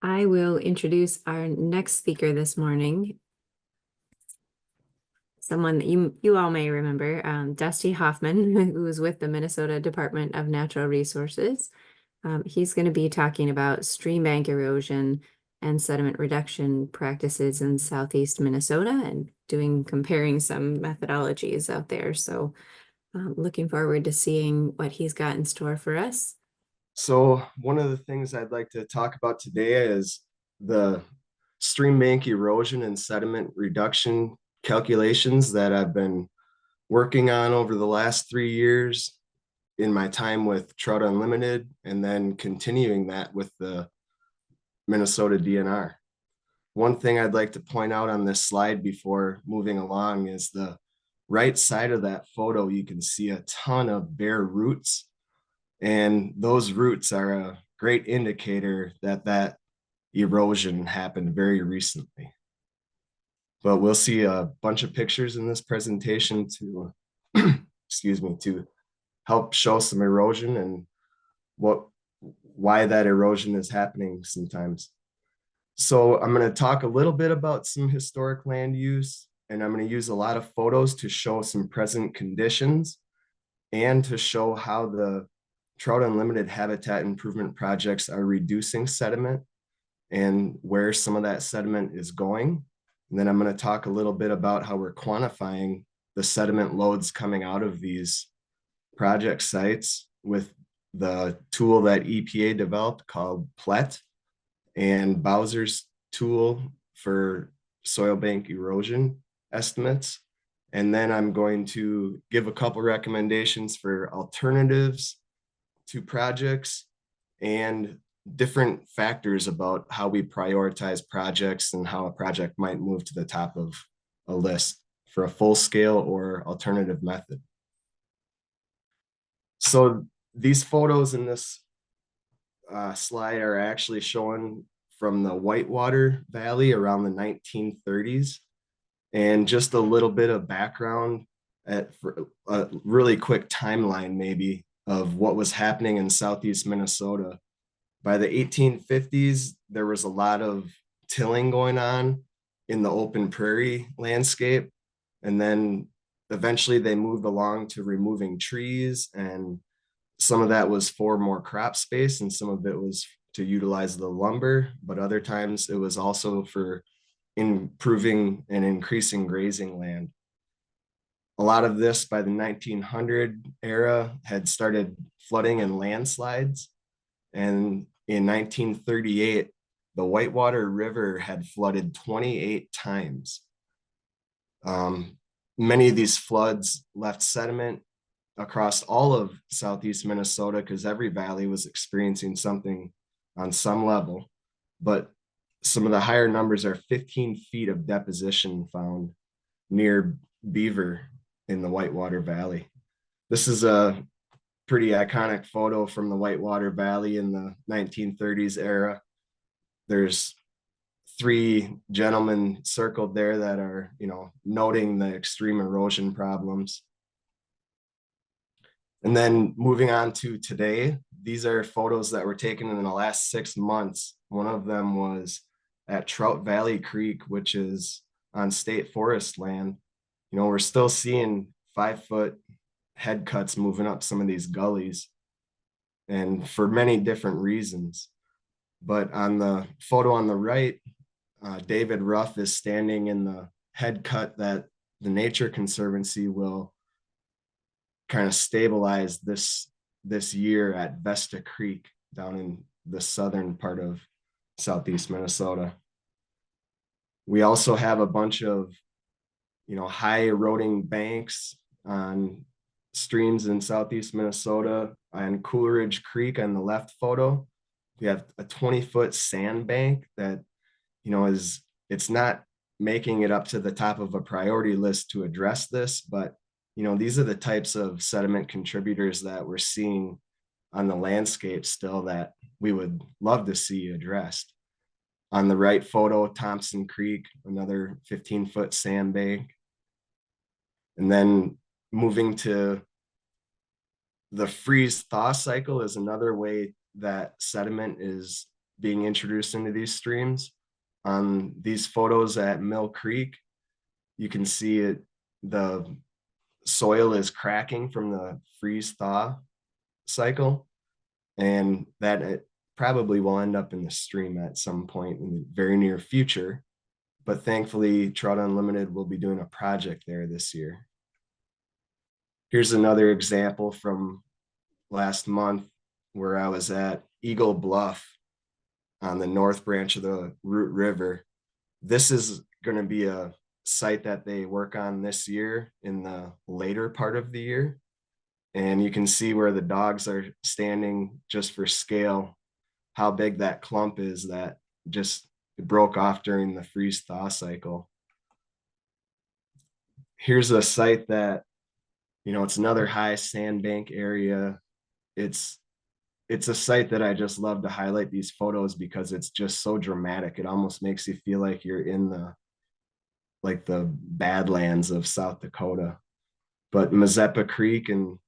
I will introduce our next speaker this morning, someone that you all may remember, Dusty Hoffman, who was with the Minnesota Department of Natural Resources. He's going to be talking about streambank erosion and sediment reduction practices in southeast Minnesota and comparing some methodologies out there. So looking forward to seeing what he's got in store for us. So one of the things I'd like to talk about today is the stream bank erosion and sediment reduction calculations that I've been working on over the last 3 years in my time with Trout Unlimited, and then continuing that with the Minnesota DNR. One thing I'd like to point out on this slide before moving along is the right side of that photo. You can see a ton of bare roots, and those roots are a great indicator that that erosion happened very recently. But we'll see a bunch of pictures in this presentation to, excuse me, to help show some erosion and why that erosion is happening sometimes. So I'm going to talk a little bit about some historic land use, and I'm going to use a lot of photos to show some present conditions and to show how the Trout Unlimited habitat improvement projects are reducing sediment and where some of that sediment is going. And then I'm going to talk a little bit about how we're quantifying the sediment loads coming out of these project sites with the tool that EPA developed called PLET and Bowser's tool for soil bank erosion estimates. And then I'm going to give a couple recommendations for alternatives to projects and different factors about how we prioritize projects and how a project might move to the top of a list for a full scale or alternative method. So these photos in this slide are actually showing from the Whitewater Valley around the 1930s. And just a little bit of background for a really quick timeline maybe of what was happening in southeast Minnesota. By the 1850s, there was a lot of tilling going on in the open prairie landscape. And then eventually they moved along to removing trees, and some of that was for more crop space and some of it was to utilize the lumber, but other times it was also for improving and increasing grazing land. A lot of this by the 1900 era had started flooding and landslides. And in 1938, the Whitewater River had flooded 28 times. Many of these floods left sediment across all of southeast Minnesota because every valley was experiencing something on some level. But some of the higher numbers are 15 feet of deposition found near Beaver in the Whitewater Valley. This is a pretty iconic photo from the Whitewater Valley in the 1930s era. There's three gentlemen circled there that are, noting the extreme erosion problems. And then moving on to today, these are photos that were taken in the last 6 months. One of them was at Trout Valley Creek, which is on state forest land. We're still seeing 5-foot head cuts moving up some of these gullies, and for many different reasons. But on the photo on the right, David Ruff is standing in the head cut that the Nature Conservancy will kind of stabilize this year at Vesta Creek down in the southern part of southeast Minnesota. We also have a bunch of high eroding banks on streams in southeast Minnesota. On Coolidge Creek on the left photo, we have a 20-foot sand bank that it's not making it up to the top of a priority list to address this, but these are the types of sediment contributors that we're seeing on the landscape still that we would love to see addressed. On the right photo, Thompson Creek, another 15-foot sand bank. And then moving to the freeze thaw cycle is another way that sediment is being introduced into these streams. On these photos at Mill Creek, you can see it, the soil is cracking from the freeze thaw cycle, and that it probably will end up in the stream at some point in the very near future. But thankfully, Trout Unlimited will be doing a project there this year. Here's another example from last month where I was at Eagle Bluff on the north branch of the Root River. This is going to be a site that they work on this year in the later part of the year. And you can see where the dogs are standing, just for scale, how big that clump is that just broke off during the freeze thaw cycle. Here's a site that, it's another high sandbank area. It's a site that I just love to highlight these photos because it's just so dramatic. It almost makes you feel like you're in the Badlands of South Dakota. But Mazeppa Creek, and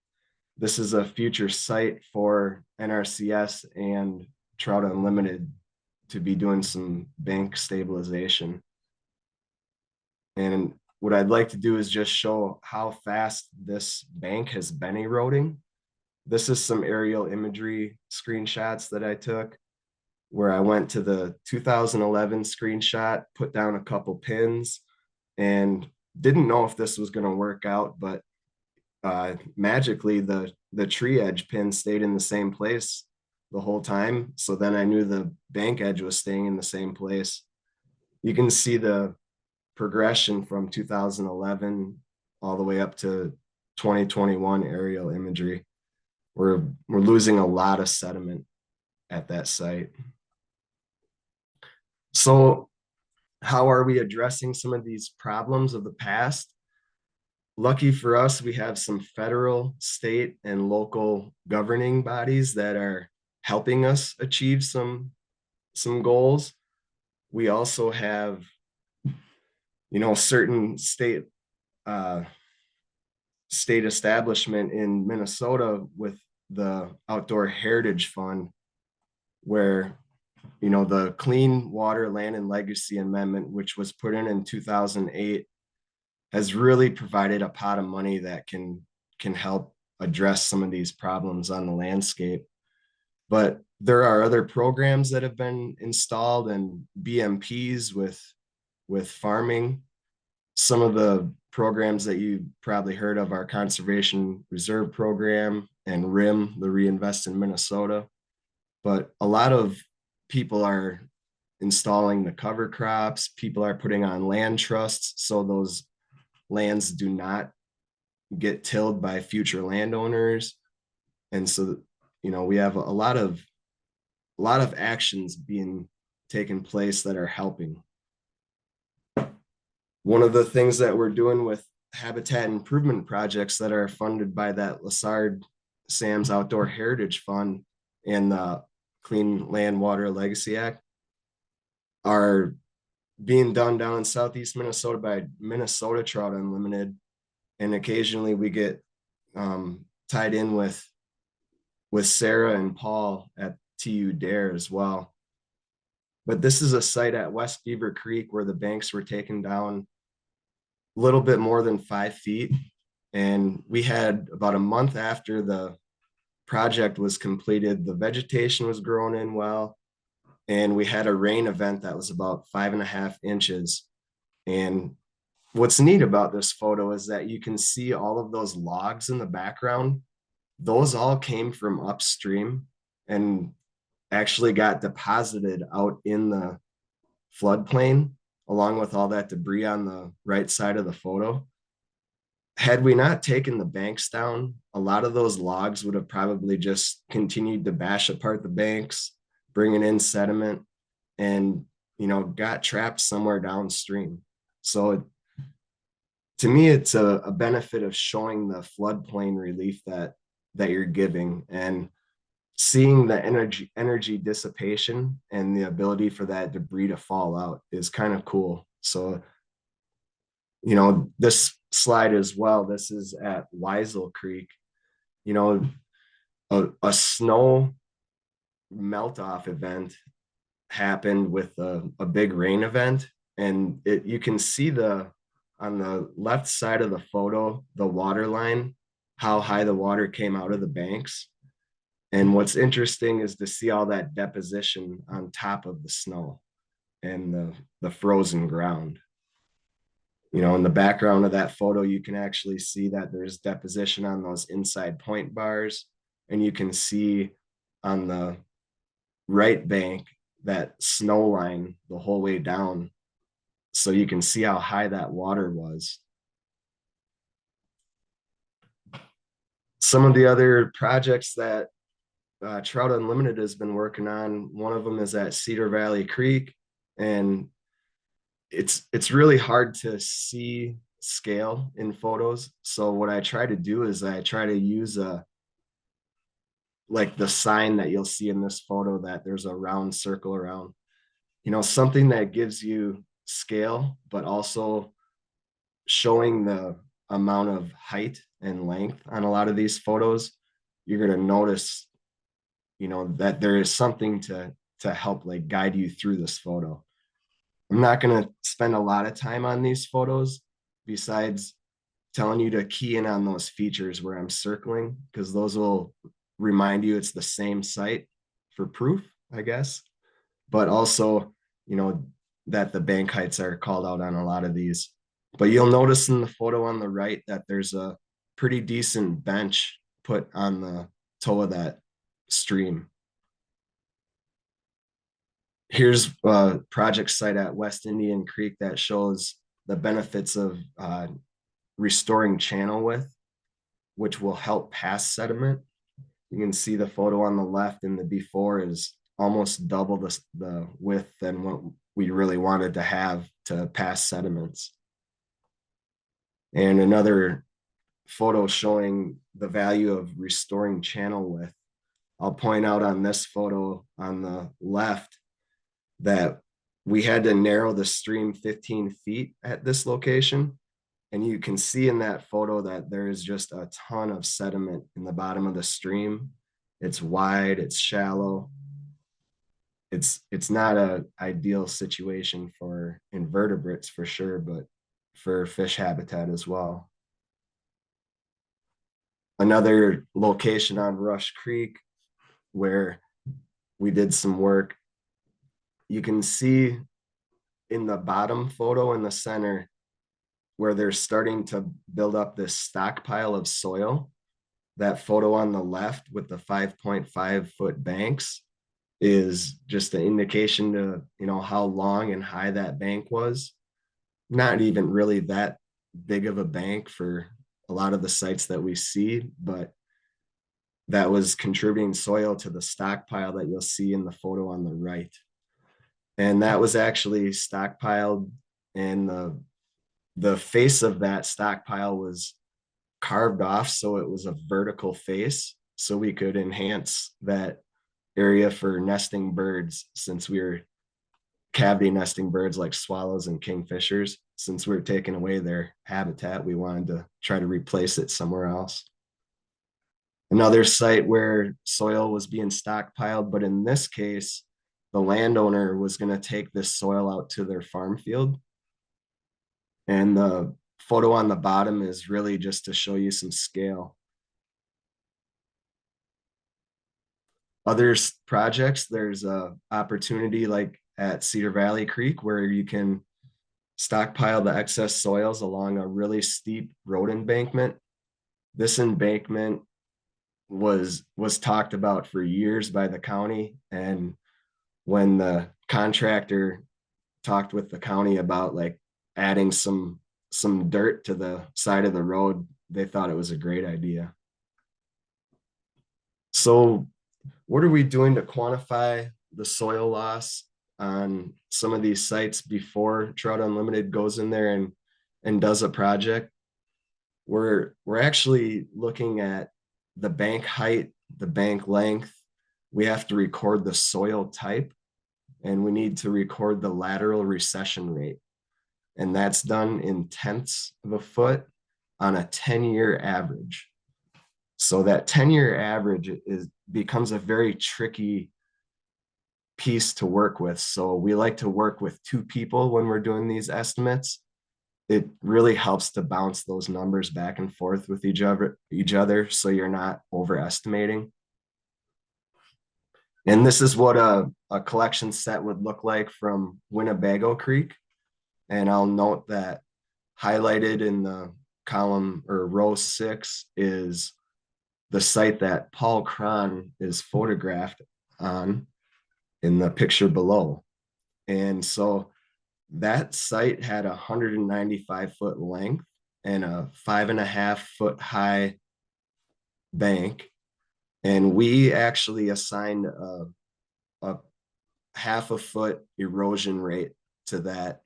this is a future site for NRCS and Trout Unlimited to be doing some bank stabilization. And what I'd like to do is just show how fast this bank has been eroding. This is some aerial imagery screenshots that I took, where I went to the 2011 screenshot, put down a couple pins, and didn't know if this was going to work out, but magically the tree edge pin stayed in the same place the whole time. So then I knew the bank edge was staying in the same place. You can see the progression from 2011 all the way up to 2021 aerial imagery. We're losing a lot of sediment at that site. So how are we addressing some of these problems of the past? Lucky for us, we have some federal, state, and local governing bodies that are helping us achieve some goals. We also have, certain state establishment in Minnesota with the Outdoor Heritage Fund, where the Clean Water, Land, and Legacy Amendment, which was put in 2008, has really provided a pot of money that can help address some of these problems on the landscape. But there are other programs that have been installed, and BMPs with farming. Some of the programs that you probably heard of are Conservation Reserve Program and RIM, the Reinvest in Minnesota. But a lot of people are installing the cover crops. People are putting on land trusts, so those lands do not get tilled by future landowners. And so, we have a lot of actions being taken place that are helping. One of the things that we're doing with habitat improvement projects that are funded by that Lessard Sam's Outdoor Heritage Fund and the Clean Land, Water, Legacy Act are being done down in Southeast Minnesota by Minnesota Trout Unlimited. And occasionally we get tied in with Sarah and Paul at TU Dare as well. But this is a site at West Beaver Creek where the banks were taken down a little bit more than 5 feet. And we had about a month after the project was completed, the vegetation was growing in well. And we had a rain event that was about 5.5 inches. And what's neat about this photo is that you can see all of those logs in the background. Those all came from upstream and actually got deposited out in the floodplain, along with all that debris on the right side of the photo. Had we not taken the banks down, a lot of those logs would have probably just continued to bash apart the banks, bringing in sediment, and got trapped somewhere downstream. So to me, it's a benefit of showing the floodplain relief that you're giving, and seeing the energy dissipation and the ability for that debris to fall out is kind of cool. So this slide as well, this is at Weisel Creek. A snow melt off event happened with a big rain event, and you can see on the left side of the photo, the water line, how high the water came out of the banks. And what's interesting is to see all that deposition on top of the snow and the frozen ground. In the background of that photo, you can actually see that there's deposition on those inside point bars. And you can see on the right bank that snow line the whole way down. So you can see how high that water was. Some of the other projects that Trout Unlimited has been working on, one of them is at Cedar Valley Creek, and it's really hard to see scale in photos. So what I try to do is I try to use like the sign that you'll see in this photo, that there's a round circle around, something that gives you scale, but also showing the amount of height and length on a lot of these photos. You're going to notice, that there is something to help like guide you through this photo. I'm not going to spend a lot of time on these photos besides telling you to key in on those features where I'm circling, because those will remind you it's the same site for proof, I guess. But also, that the bank heights are called out on a lot of these. But you'll notice in the photo on the right that there's a pretty decent bench put on the toe of that stream. Here's a project site at West Indian Creek that shows the benefits of restoring channel width, which will help pass sediment. You can see the photo on the left, and the before is almost double the width than what we really wanted to have to pass sediments. And another photo showing the value of restoring channel width. I'll point out on this photo on the left that we had to narrow the stream 15 feet at this location. And you can see in that photo that there is just a ton of sediment in the bottom of the stream. It's wide, it's shallow. It's not an ideal situation for invertebrates for sure, but for fish habitat as well. Another location on Rush Creek where we did some work, you can see in the bottom photo in the center where they're starting to build up this stockpile of soil. That photo on the left with the 5.5-foot banks is just an indication to, how long and high that bank was. Not even really that big of a bank for a lot of the sites that we see, but that was contributing soil to the stockpile that you'll see in the photo on the right. And that was actually stockpiled, and the face of that stockpile was carved off, so it was a vertical face, so we could enhance that area for nesting birds, since we were cavity nesting birds like swallows and kingfishers. Since we were taking away their habitat, we wanted to try to replace it somewhere else. Another site where soil was being stockpiled, but in this case, the landowner was going to take this soil out to their farm field. And the photo on the bottom is really just to show you some scale. Other projects, there's a opportunity like at Cedar Valley Creek where you can stockpile the excess soils along a really steep road embankment. This embankment was talked about for years by the county, and when the contractor talked with the county about like adding some dirt to the side of the road, they thought it was a great idea. So what are we doing to quantify the soil loss on some of these sites before Trout Unlimited goes in there and does a project? We're actually looking at the bank height, the bank length. We have to record the soil type, and we need to record the lateral recession rate. And that's done in tenths of a foot on a 10-year average. So that 10-year average becomes a very tricky piece to work with. So we like to work with two people when we're doing these estimates. It really helps to bounce those numbers back and forth with each other so you're not overestimating. And this is what a collection set would look like from Winnebago Creek. And I'll note that highlighted in the column or row 6 is the site that Paul Cron is photographed on in the picture below. And so that site had a 195-foot length and a 5.5-foot high bank. And we actually assigned a half a foot erosion rate to that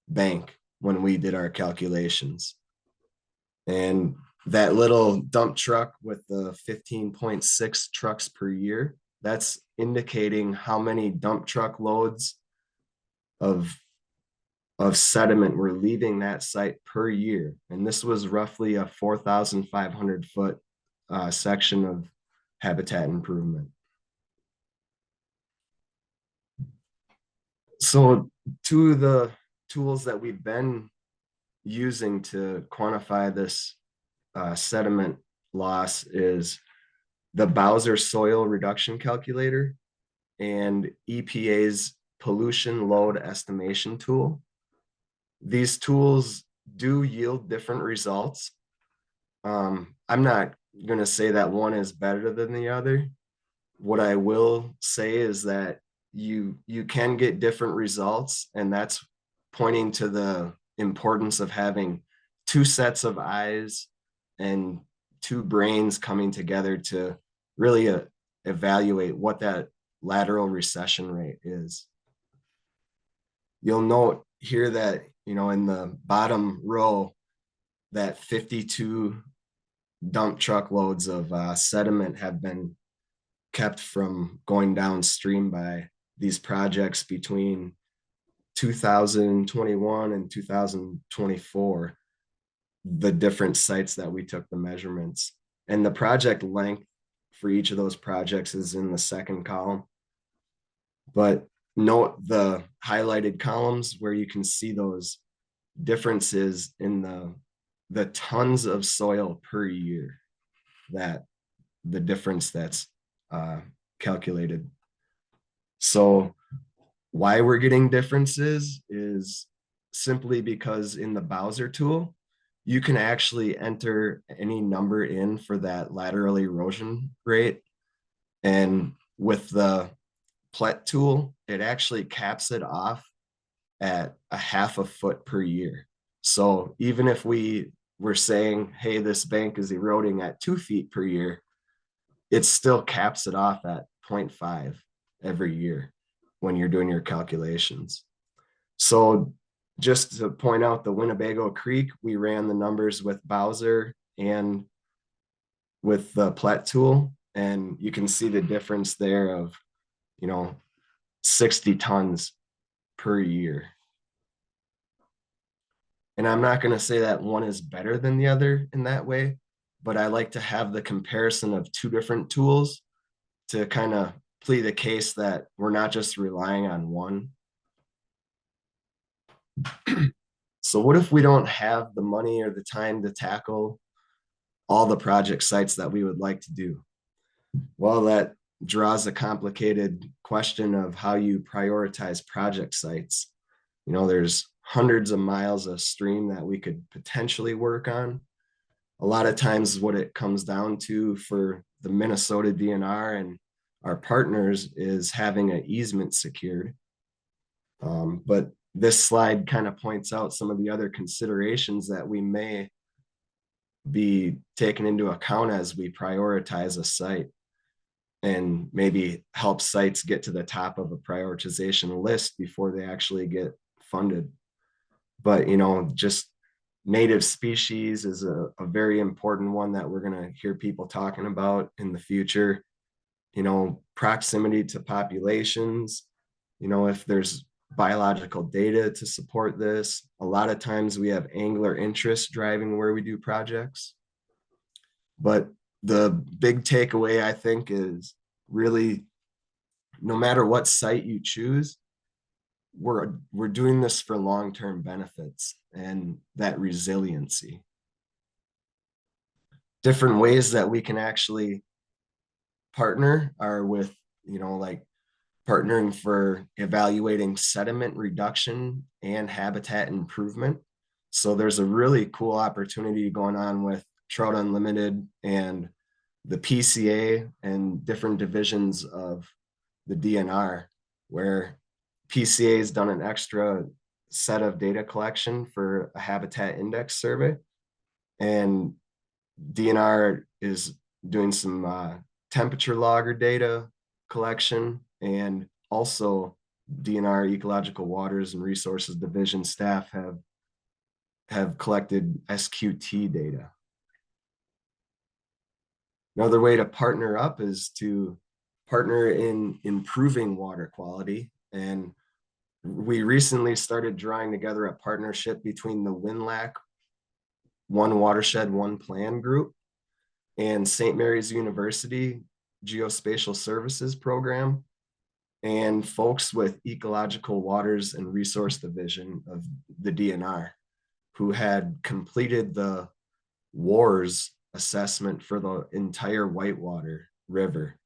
bank when we did our calculations. And that little dump truck with the 15.6 trucks per year, that's indicating how many dump truck loads of sediment were leaving that site per year. And this was roughly a 4,500 foot section of habitat improvement. So two of the tools that we've been using to quantify this sediment loss is the Bowser soil reduction calculator and EPA's pollution load estimation tool. These tools do yield different results. I'm not going to say that one is better than the other. What I will say is that you can get different results, and that's pointing to the importance of having two sets of eyes and two brains coming together to really evaluate what that lateral recession rate is. You'll note here that, in the bottom row, that 52 dump truck loads of sediment have been kept from going downstream by these projects between 2021 and 2024, the different sites that we took the measurements. And the project length for each of those projects is in the second column. But note the highlighted columns where you can see those differences in the tons of soil per year, that the difference that's calculated. So why we're getting differences is simply because in the Bowser tool, you can actually enter any number in for that lateral erosion rate. And with the Plet tool, it actually caps it off at a half a foot per year. So even if we were saying, hey, this bank is eroding at 2 feet per year, it still caps it off at 0.5 every year when you're doing your calculations. So just to point out the Winnebago Creek, we ran the numbers with Bowser and with the Plet tool, and you can see the difference there of 60 tons per year. And I'm not going to say that one is better than the other in that way, but I like to have the comparison of two different tools to kind of plead the case that we're not just relying on one. So what if we don't have the money or the time to tackle all the project sites that we would like to do? Well, that draws a complicated question of how you prioritize project sites. There's hundreds of miles of stream that we could potentially work on. A lot of times what it comes down to for the Minnesota DNR and our partners is having an easement secured. But this slide kind of points out some of the other considerations that we may be taken into account as we prioritize a site, and maybe help sites get to the top of a prioritization list before they actually get funded. But, just native species is a very important one that we're going to hear people talking about in the future. Proximity to populations, if there's biological data to support this. A lot of times we have angler interest driving where we do projects. But the big takeaway, I think, is really no matter what site you choose, we're doing this for long-term benefits and that resiliency. Different ways that we can actually partner are with, like partnering for evaluating sediment reduction and habitat improvement. So there's a really cool opportunity going on with Trout Unlimited and the PCA and different divisions of the DNR, where PCA has done an extra set of data collection for a habitat index survey, and DNR is doing some temperature logger data collection, and also DNR Ecological Waters and Resources Division staff have collected SQT data. Another way to partner up is to partner in improving water quality. And we recently started drawing together a partnership between the WinLAC One Watershed, One Plan group and St. Mary's University Geospatial Services program, and folks with Ecological Waters and Resource Division of the DNR, who had completed the WARS assessment for the entire Whitewater River.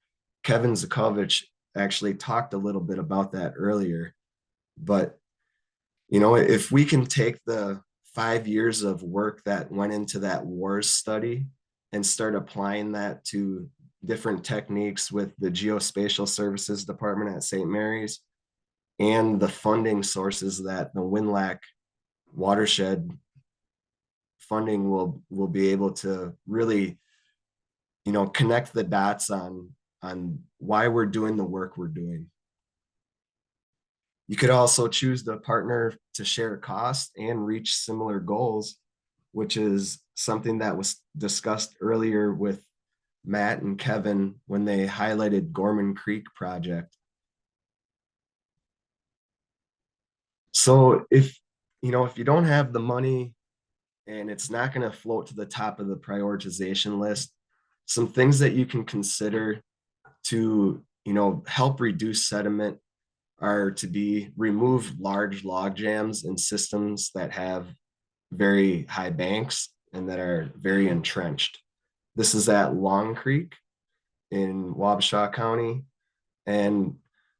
Kevin Zakovich actually talked a little bit about that earlier, but if we can take the 5 years of work that went into that WARS study and start applying that to different techniques with the Geospatial Services Department at St. Mary's and the funding sources that the WinLAC watershed funding will be able to really, connect the dots on why we're doing the work we're doing. You could also choose to partner to share costs and reach similar goals, which is something that was discussed earlier with Matt and Kevin when they highlighted Gorman Creek project. So if you don't have the money and it's not going to float to the top of the prioritization list, some things that you can consider to help reduce sediment are to remove large log jams in systems that have very high banks and that are very entrenched. This is at Long Creek in Wabasha County. And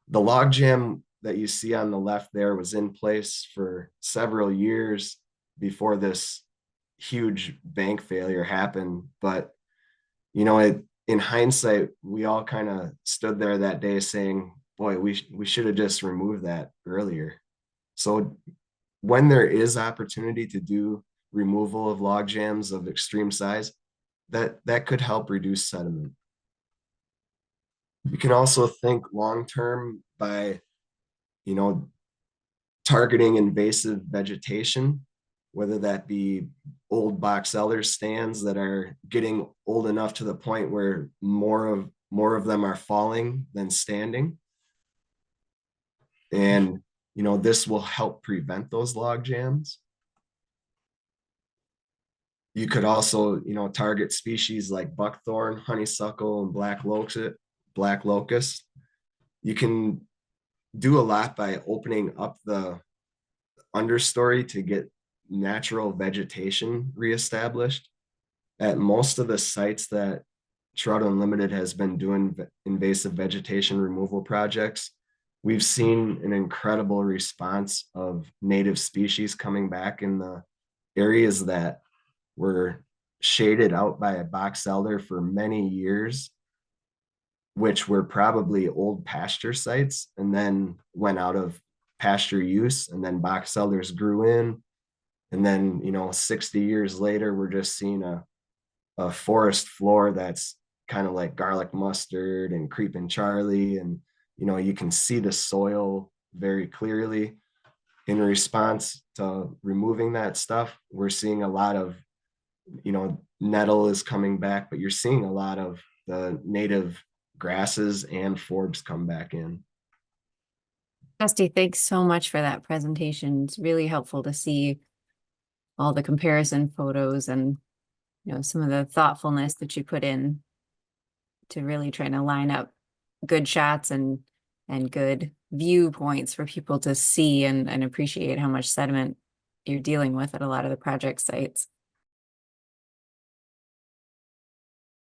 the log jam that you see on the left there was in place for several years before this huge bank failure happened. But, in hindsight, we all kind of stood there that day saying, boy, we should have just removed that earlier. So when there is opportunity to do removal of log jams of extreme size, that could help reduce sediment. You can also think long-term by, targeting invasive vegetation, whether that be old box elder stands that are getting old enough to the point where more of them are falling than standing. And, this will help prevent those log jams. You could also, target species like buckthorn, honeysuckle, and black locust. You can do a lot by opening up the understory to get natural vegetation reestablished. At most of the sites that Trout Unlimited has been doing invasive vegetation removal projects, we've seen an incredible response of native species coming back in the areas that were shaded out by a box elder for many years, which were probably old pasture sites and then went out of pasture use, and then box elders grew in. And then, 60 years later, we're just seeing a forest floor that's kind of like garlic mustard and creeping Charlie. And, you can see the soil very clearly. In response to removing that stuff, we're seeing a lot of, nettle is coming back, but you're seeing a lot of the native grasses and forbs come back in. Dusty, thanks so much for that presentation. It's really helpful to see all the comparison photos and some of the thoughtfulness that you put in to really trying to line up good shots and and good viewpoints for people to see and appreciate how much sediment you're dealing with at a lot of the project sites.